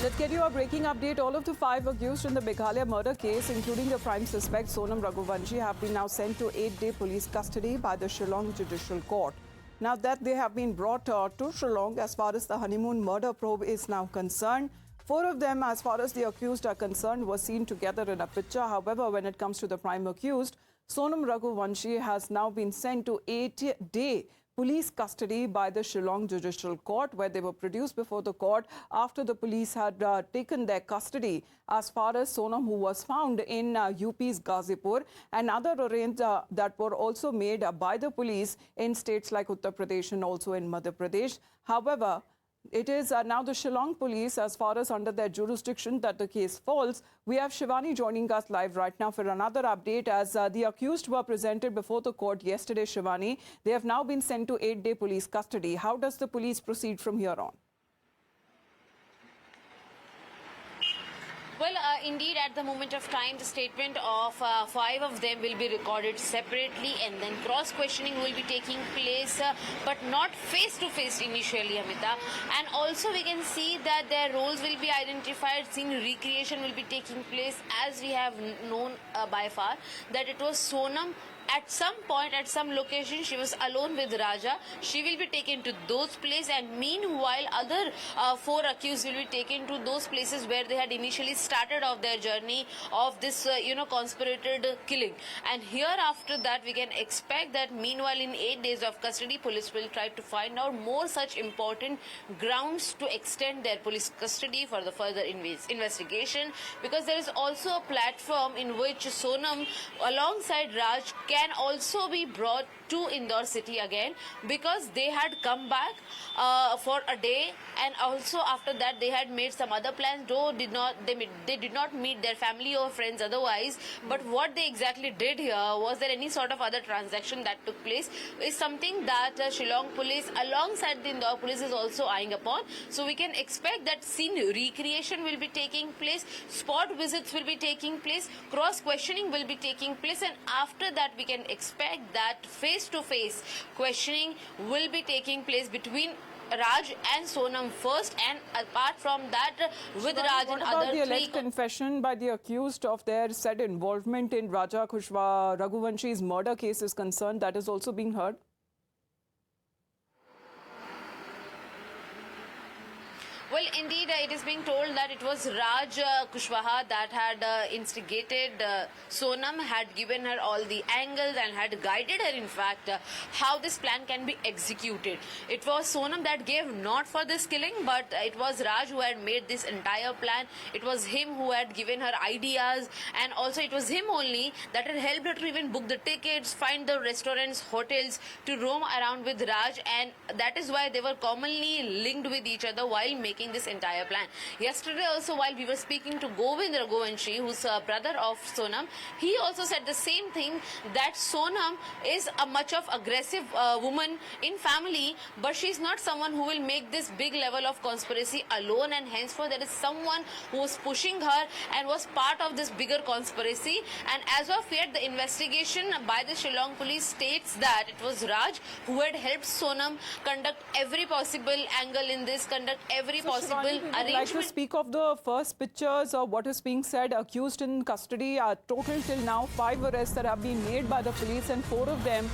Let's get you a breaking update. All of the 5 accused in the Meghalaya murder case, including the prime suspect Sonam Raghuvanshi, have been now sent to 8-day police custody by the Shillong Judicial Court. Now that they have been brought to Shillong as far as the honeymoon murder probe is now concerned, 4 of them, as far as the accused are concerned, were seen together in a picture. However, when it comes to the prime accused, Sonam Raghuvanshi has now been sent to 8-day police custody by the Shillong Judicial Court, where they were produced before the court after the police had taken their custody. As far as Sonam, who was found in UP's Ghazipur, and other arrests that were also made by the police in states like Uttar Pradesh and also in Madhya Pradesh. However, it is now the Shillong police, as far as under their jurisdiction, that the case falls. We have Shivani joining us live right now for another update. As the accused were presented before the court yesterday, Shivani, they have now been sent to 8-day police custody. How does the police proceed from here on? Well, indeed, at the moment of time, the statement of 5 of them will be recorded separately, and then cross-questioning will be taking place, but not face-to-face initially, Amita. And also, we can see that their roles will be identified, scene recreation will be taking place, as we have known by far, that it was Sonam. At some point, at some location, she was alone with Raja. She will be taken to those places, and meanwhile, other 4 accused will be taken to those places where they had initially started off their journey of this, conspirated killing. And here, after that, we can expect that meanwhile, in 8 days of custody, police will try to find out more such important grounds to extend their police custody for the further investigation. Because there is also a platform in which Sonam, alongside Raj, can also be brought to Indore city again, because they had come back for a day, and also after that they had made some other plans, though they did not meet their family or friends otherwise. But what they exactly did here, was there any sort of other transaction that took place, is something that Shillong police alongside the Indore police is also eyeing upon. So we can expect that scene recreation will be taking place, spot visits will be taking place, cross questioning will be taking place, and after that we can expect that face-to-face questioning will be taking place between Raj and Sonam first, and apart from that, with Raj and other 3... What about the alleged confession by the accused of their said involvement in Raja Kushwaha Raghuvanshi's murder case is concerned? That is also being heard. Well, indeed, it is being told that it was Raj Kushwaha that had instigated Sonam, had given her all the angles and had guided her, in fact, how this plan can be executed. It was Sonam that gave not for this killing, but it was Raj who had made this entire plan. It was him who had given her ideas, and also it was him only that had helped her to even book the tickets, find the restaurants, hotels, to roam around with Raj, and that is why they were commonly linked with each other while making this entire plan. Yesterday also, while we were speaking to Govind Raghuvanshi, who's a brother of Sonam, he also said the same thing, that Sonam is a much of aggressive woman in family, but she's not someone who will make this big level of conspiracy alone, and henceforth there is someone who was pushing her and was part of this bigger conspiracy. And as of yet, the investigation by the Shillong police states that it was Raj who had helped Sonam conduct every possible angle in this, conduct every possible Shivani, arrangement. like to speak of the first pictures of what is being said, accused in custody. Total till now 5 arrests that have been made by the police, and 4 of them